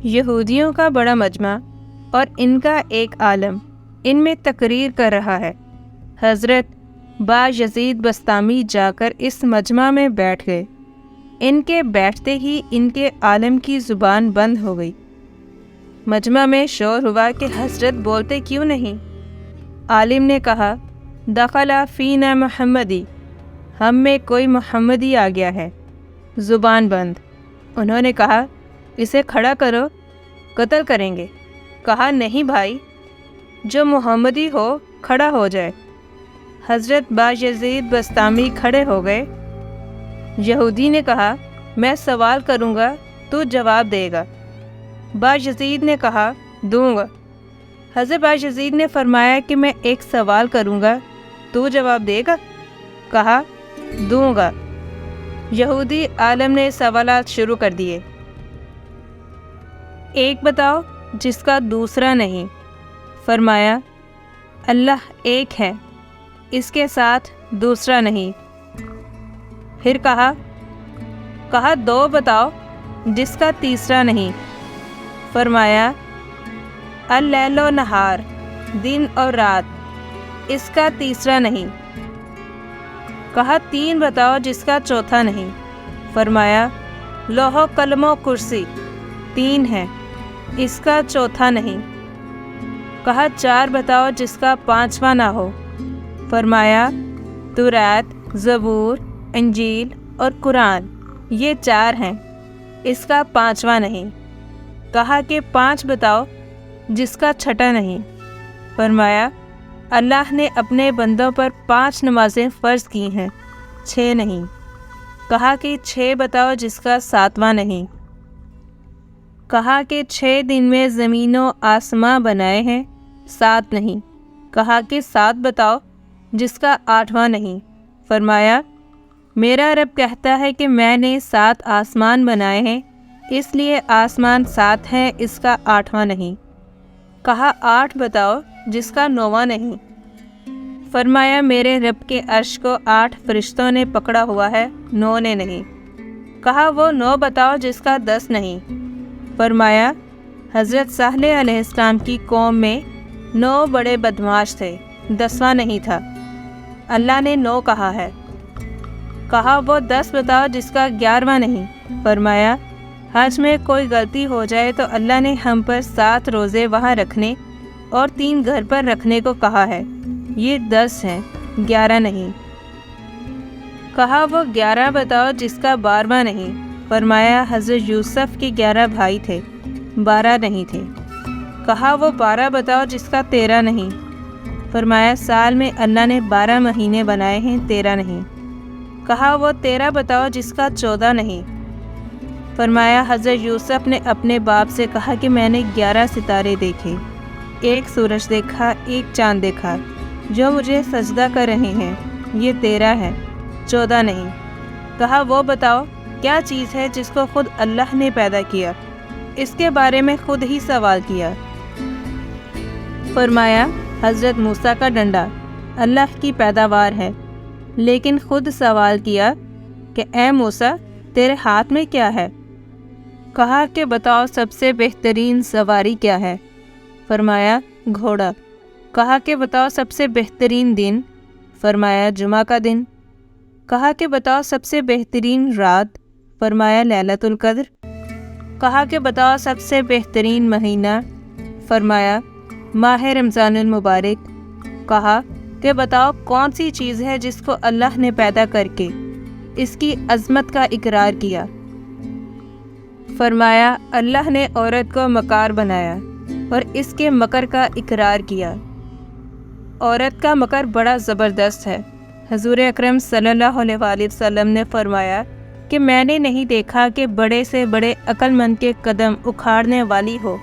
یہودیوں کا بڑا مجمع اور ان کا ایک عالم ان میں تقریر کر رہا ہے۔ حضرت بایزید بسطامی جا کر اس مجمع میں بیٹھ گئے۔ ان کے بیٹھتے ہی ان کے عالم کی زبان بند ہو گئی۔ مجمع میں شور ہوا کہ حضرت بولتے کیوں نہیں؟ عالم نے کہا، دخل فینا محمدی، ہم میں کوئی محمدی آ گیا ہے۔ زبان بند۔ انہوں نے کہا، اسے کھڑا کرو، قتل کریں گے۔ کہا، نہیں بھائی، جو محمدی ہو کھڑا ہو جائے۔ حضرت بایزید بسطامی کھڑے ہو گئے۔ یہودی نے کہا، میں سوال کروں گا تو جواب دے گا۔ بایزید نے کہا، دوں گا۔ حضرت بایزید نے فرمایا کہ میں ایک سوال کروں گا تو جواب دے گا؟ کہا، دوں گا۔ یہودی عالم نے سوالات شروع کر دیے۔ ایک بتاؤ جس کا دوسرا نہیں۔ فرمایا، اللہ ایک ہے، اس کے ساتھ دوسرا نہیں۔ پھر کہا دو بتاؤ جس کا تیسرا نہیں۔ فرمایا، اللیل و نہار، دن اور رات، اس کا تیسرا نہیں۔ کہا، تین بتاؤ جس کا چوتھا نہیں۔ فرمایا، لوح و قلم و کرسی، تین ہے، اس کا چوتھا نہیں۔ کہا، چار بتاؤ جس کا پانچواں نہ ہو۔ فرمایا، توریت، زبور، انجیل اور قرآن، یہ چار ہیں، اس کا پانچواں نہیں۔ کہا کہ پانچ بتاؤ جس کا چھٹا نہیں۔ فرمایا، اللہ نے اپنے بندوں پر 5 نمازیں فرض کی ہیں، 6 نہیں۔ کہا کہ 6 بتاؤ جس کا 7واں نہیں۔ کہا کہ 6 دن میں زمین و آسماں بنائے ہیں، 7 نہیں۔ کہا کہ 7 بتاؤ جس کا 8واں نہیں۔ فرمایا، میرا رب کہتا ہے کہ میں نے 7 آسمان بنائے ہیں، اس لیے آسمان 7 ہے، اس کا 8واں نہیں۔ کہا، 8 بتاؤ جس کا 9واں نہیں۔ فرمایا، میرے رب کے عرش کو 8 فرشتوں نے پکڑا ہوا ہے، 9 نے نہیں۔ کہا، وہ 9 بتاؤ جس کا 10 نہیں۔ فرمایا، حضرت صالح علیہ السلام کی قوم میں 9 بڑے بدمعاش تھے، 10واں نہیں تھا۔ اللہ نے 9 کہا ہے۔ کہا، وہ 10 بتاؤ جس کا 11واں نہیں۔ فرمایا، حج میں کوئی غلطی ہو جائے تو اللہ نے ہم پر 7 روزے وہاں رکھنے اور 3 گھر پر رکھنے کو کہا ہے، یہ 10 ہیں، 11 نہیں۔ کہا، وہ 11 بتاؤ جس کا 12واں نہیں۔ فرمایا، حضرت یوسف کے 11 بھائی تھے، 12 نہیں تھے۔ کہا، وہ 12 بتاؤ جس کا 13 نہیں۔ فرمایا، سال میں اللہ نے 12 مہینے بنائے ہیں، 13 نہیں۔ کہا، وہ 13 بتاؤ جس کا 14 نہیں۔ فرمایا، حضرت یوسف نے اپنے باپ سے کہا کہ میں نے 11 ستارے دیکھے، ایک سورج دیکھا، ایک چاند دیکھا، جو مجھے سجدہ کر رہے ہیں، یہ 13 ہے، 14 نہیں۔ کہا، وہ بتاؤ کیا چیز ہے جس کو خود اللہ نے پیدا کیا، اس کے بارے میں خود ہی سوال کیا۔ فرمایا، حضرت موسیٰ کا ڈنڈا اللہ کی پیداوار ہے، لیکن خود سوال کیا کہ اے موسیٰ، تیرے ہاتھ میں کیا ہے؟ کہا کہ بتاؤ سب سے بہترین سواری کیا ہے؟ فرمایا، گھوڑا۔ کہا کہ بتاؤ سب سے بہترین دن؟ فرمایا، جمعہ کا دن۔ کہا کہ بتاؤ سب سے بہترین رات؟ فرمایا، لیلۃ القدر۔ کہا کہ بتاؤ سب سے بہترین مہینہ؟ فرمایا، ماہ رمضان المبارک۔ کہا کہ بتاؤ کون سی چیز ہے جس کو اللہ نے پیدا کر کے اس کی عظمت کا اقرار کیا؟ فرمایا، اللہ نے عورت کو مکار بنایا اور اس کے مکر کا اقرار کیا۔ عورت کا مکر بڑا زبردست ہے۔ حضور اکرم صلی اللہ علیہ وآلہ وسلم نے فرمایا کہ میں نے نہیں دیکھا کہ بڑے سے بڑے عقل مند کے قدم اکھاڑنے والی ہو،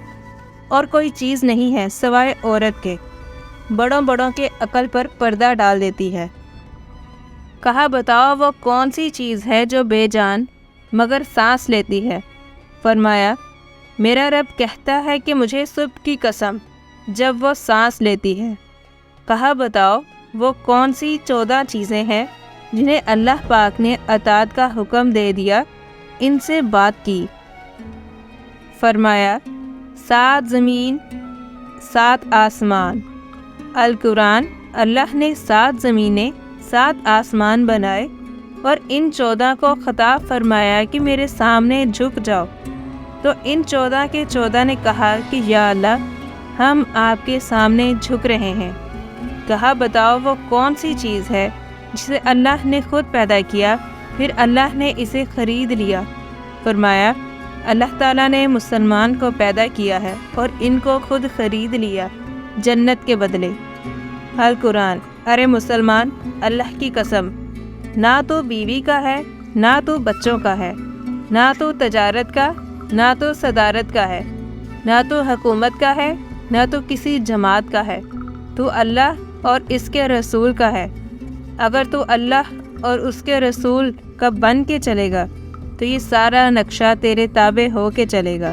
اور کوئی چیز نہیں ہے سوائے عورت کے، بڑوں کے عقل پر پردہ ڈال دیتی ہے۔ کہا، بتاؤ وہ کون سی چیز ہے جو بے جان مگر سانس لیتی ہے؟ فرمایا، میرا رب کہتا ہے کہ مجھے صبح کی قسم جب وہ سانس لیتی ہے۔ کہا، بتاؤ وہ کون سی 14 چیزیں ہیں جنہیں اللہ پاک نے اطاعت کا حکم دے دیا، ان سے بات کی؟ فرمایا، 7 زمین 7 آسمان۔ القرآن اللہ نے 7 زمینیں 7 آسمان بنائے اور ان 14 کو خطاب فرمایا کہ میرے سامنے جھک جاؤ، تو ان 14 کے 14 نے کہا کہ یا اللہ ہم آپ کے سامنے جھک رہے ہیں۔ کہا بتاؤ وہ کون سی چیز ہے جسے اللہ نے خود پیدا کیا پھر اللہ نے اسے خرید لیا؟ فرمایا اللہ تعالیٰ نے مسلمان کو پیدا کیا ہے اور ان کو خود خرید لیا جنت کے بدلے۔ القرآن ارے مسلمان، اللہ کی قسم، نہ تو بیوی کا ہے، نہ تو بچوں کا ہے، نہ تو تجارت کا، نہ تو صدارت کا ہے، نہ تو حکومت کا ہے، نہ تو کسی جماعت کا ہے، تو اللہ اور اس کے رسول کا ہے۔ اگر تو اللہ اور اس کے رسول کا بن کے چلے گا تو یہ سارا نقشہ تیرے تابع ہو کے چلے گا،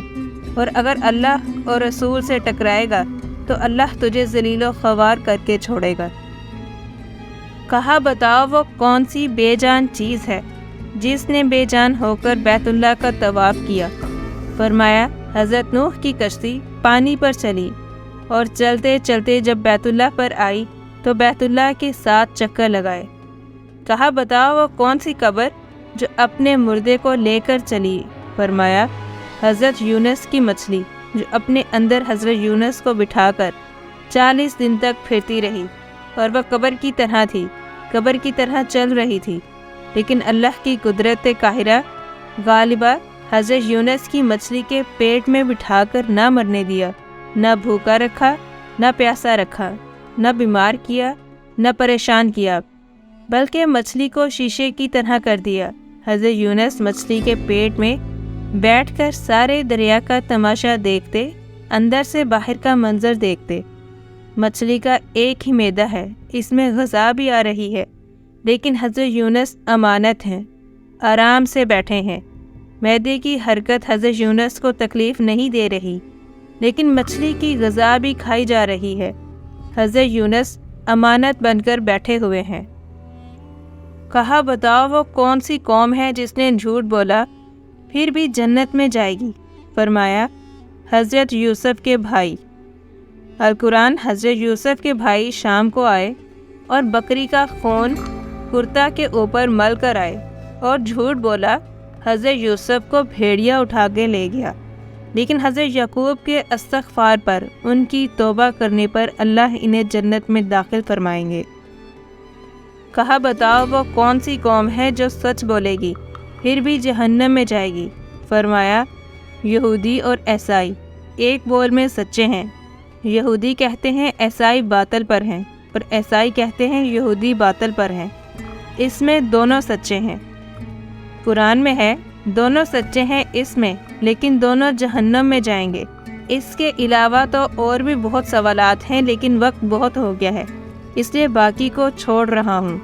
اور اگر اللہ اور رسول سے ٹکرائے گا تو اللہ تجھے ذلیل و خوار کر کے چھوڑے گا۔ کہا بتاؤ وہ کون سی بے جان چیز ہے جس نے بے جان ہو کر بیت اللہ کا طواف کیا؟ فرمایا حضرت نوح کی کشتی پانی پر چلی اور چلتے چلتے جب بیت اللہ پر آئی تو بیت اللہ کے 7 چکر لگائے۔ کہا بتاؤ وہ کون سی قبر جو اپنے مردے کو لے کر چلی؟ فرمایا حضرت یونس کی مچھلی جو اپنے اندر حضرت یونس کو بٹھا کر 40 دن تک پھرتی رہی، اور وہ قبر کی طرح تھی، قبر کی طرح چل رہی تھی، لیکن اللہ کی قدرت قاہرہ غالبہ حضرت یونس کی مچھلی کے پیٹ میں بٹھا کر نہ مرنے دیا، نہ بھوکا رکھا، نہ پیاسا رکھا، نہ بیمار کیا، نہ پریشان کیا، بلکہ مچھلی کو شیشے کی طرح کر دیا۔ حضرت یونس مچھلی کے پیٹ میں بیٹھ کر سارے دریا کا تماشا دیکھتے، اندر سے باہر کا منظر دیکھتے۔ مچھلی کا ایک ہی معدہ ہے، اس میں غذا بھی آ رہی ہے، لیکن حضرت یونس امانت ہیں، آرام سے بیٹھے ہیں۔ معدے کی حرکت حضرت یونس کو تکلیف نہیں دے رہی، لیکن مچھلی کی غذا بھی کھائی جا رہی ہے۔ حضرت یونس امانت بن کر بیٹھے ہوئے ہیں۔ کہا بتاؤ وہ کون سی قوم ہے جس نے جھوٹ بولا پھر بھی جنت میں جائے گی؟ فرمایا حضرت یوسف کے بھائی۔ القرآن حضرت یوسف کے بھائی شام کو آئے اور بکری کا خون کرتا کے اوپر مل کر آئے اور جھوٹ بولا حضرت یوسف کو بھیڑیا اٹھا کے لے گیا، لیکن حضرت یعقوب کے استغفار پر، ان کی توبہ کرنے پر اللہ انہیں جنت میں داخل فرمائیں گے۔ کہا بتاؤ وہ کون سی قوم ہے جو سچ بولے گی پھر بھی جہنم میں جائے گی؟ فرمایا یہودی اور عیسائی ایک بول میں سچے ہیں۔ یہودی کہتے ہیں عیسائی باطل پر ہیں، اور عیسائی کہتے ہیں یہودی باطل پر ہیں، اس میں دونوں سچے ہیں۔ قرآن میں ہے دونوں سچے ہیں اس میں، لیکن دونوں جہنم میں جائیں گے۔ اس کے علاوہ تو اور بھی بہت سوالات ہیں، لیکن وقت بہت ہو گیا ہے، اس لیے باقی کو چھوڑ رہا ہوں۔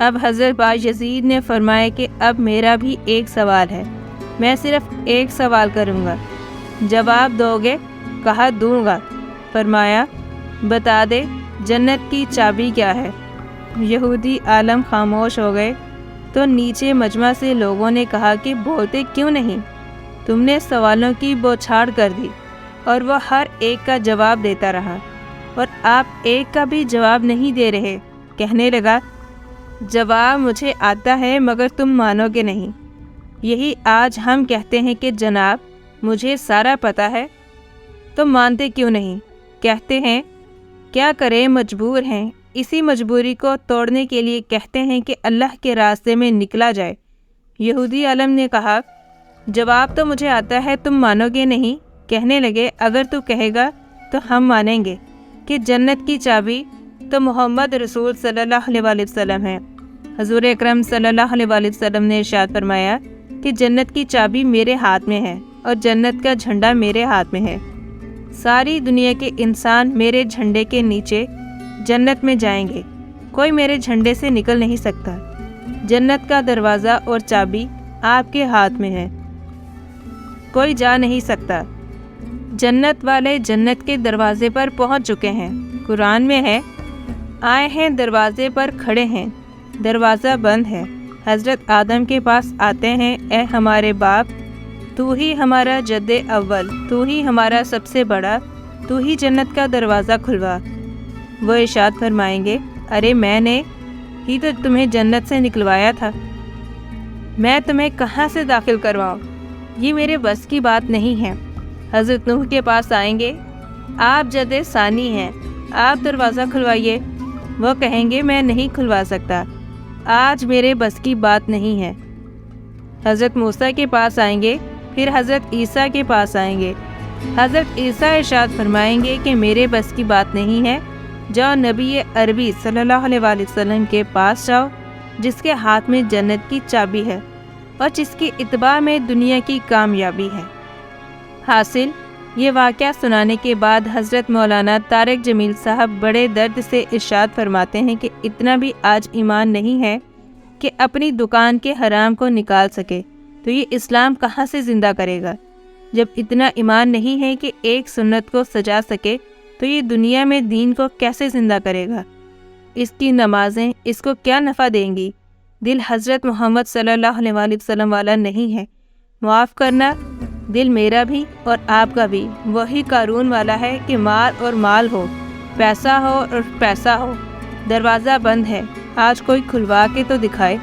اب حضرت بایزید نے فرمایا کہ اب میرا بھی ایک سوال ہے، میں صرف ایک سوال کروں گا، جواب دو گے؟ کہا دوں گا۔ فرمایا بتا دے جنت کی چابی کیا ہے؟ یہودی عالم خاموش ہو گئے تو نیچے مجمع سے لوگوں نے کہا کہ بولتے کیوں نہیں؟ تم نے سوالوں کی بوچھاڑ کر دی، اور وہ ہر ایک کا جواب دیتا رہا، اور آپ ایک کا بھی جواب نہیں دے رہے۔ کہنے لگا جواب مجھے آتا ہے مگر تم مانو گے نہیں۔ یہی آج ہم کہتے ہیں کہ جناب مجھے سارا پتہ ہے، تم مانتے کیوں نہیں؟ کہتے ہیں کیا کریں، مجبور ہیں۔ اسی مجبوری کو توڑنے کے لیے کہتے ہیں کہ اللہ کے راستے میں نکلا جائے۔ یہودی عالم نے کہا جواب تو مجھے آتا ہے، تم مانو گے نہیں۔ کہنے لگے اگر تو کہے گا تو ہم مانیں گے کہ جنت کی چابی تو محمد رسول صلی اللہ علیہ وآلہ وسلم ہے۔ حضور اکرم صلی اللہ علیہ وآلہ وسلم نے ارشاد فرمایا کہ جنت کی چابی میرے ہاتھ میں ہے اور جنت کا جھنڈا میرے ہاتھ میں ہے۔ ساری دنیا کے انسان میرے جھنڈے کے نیچے جنت میں جائیں گے، کوئی میرے جھنڈے سے نکل نہیں سکتا۔ جنت کا دروازہ اور چابی آپ کے ہاتھ میں ہے، کوئی جا نہیں سکتا۔ جنت والے جنت کے دروازے پر پہنچ چکے ہیں۔ قرآن میں ہے آئے ہیں دروازے پر کھڑے ہیں، دروازہ بند ہے۔ حضرت آدم کے پاس آتے ہیں، اے ہمارے باپ تو ہی ہمارا جد اول، تو ہی ہمارا سب سے بڑا، تو ہی جنت کا دروازہ کھلوا۔ وہ ارشاد فرمائیں گے، ارے میں نے ہی تو تمہیں جنت سے نکلوایا تھا، میں تمہیں کہاں سے داخل کرواؤں، یہ میرے بس کی بات نہیں ہے۔ حضرت نوح کے پاس آئیں گے، آپ جد ثانی ہیں، آپ دروازہ کھلوائیے۔ وہ کہیں گے میں نہیں کھلوا سکتا، آج میرے بس کی بات نہیں ہے۔ حضرت موسیٰ کے پاس آئیں گے، پھر حضرت عیسیٰ کے پاس آئیں گے۔ حضرت عیسیٰ ارشاد فرمائیں گے کہ میرے بس کی بات نہیں ہے، جاؤ نبی عربی صلی اللہ علیہ وآلہ وسلم کے پاس جاؤ، جس کے ہاتھ میں جنت کی چابی ہے اور جس کی اتباع میں دنیا کی کامیابی ہے۔ حاصل یہ واقعہ سنانے کے بعد حضرت مولانا طارق جمیل صاحب بڑے درد سے ارشاد فرماتے ہیں کہ اتنا بھی آج ایمان نہیں ہے کہ اپنی دکان کے حرام کو نکال سکے تو یہ اسلام کہاں سے زندہ کرے گا۔ جب اتنا ایمان نہیں ہے کہ ایک سنت کو سجا سکے تو یہ دنیا میں دین کو کیسے زندہ کرے گا۔ اس کی نمازیں اس کو کیا نفع دیں گی۔ دل حضرت محمد صلی اللہ علیہ وآلہ وسلم والا نہیں ہے۔ معاف کرنا، دل میرا بھی اور آپ کا بھی وہی قارون والا ہے کہ مال اور مال ہو، پیسہ ہو اور پیسہ ہو، دروازہ بند ہے، آج کوئی کھلوا کے تو دکھائے۔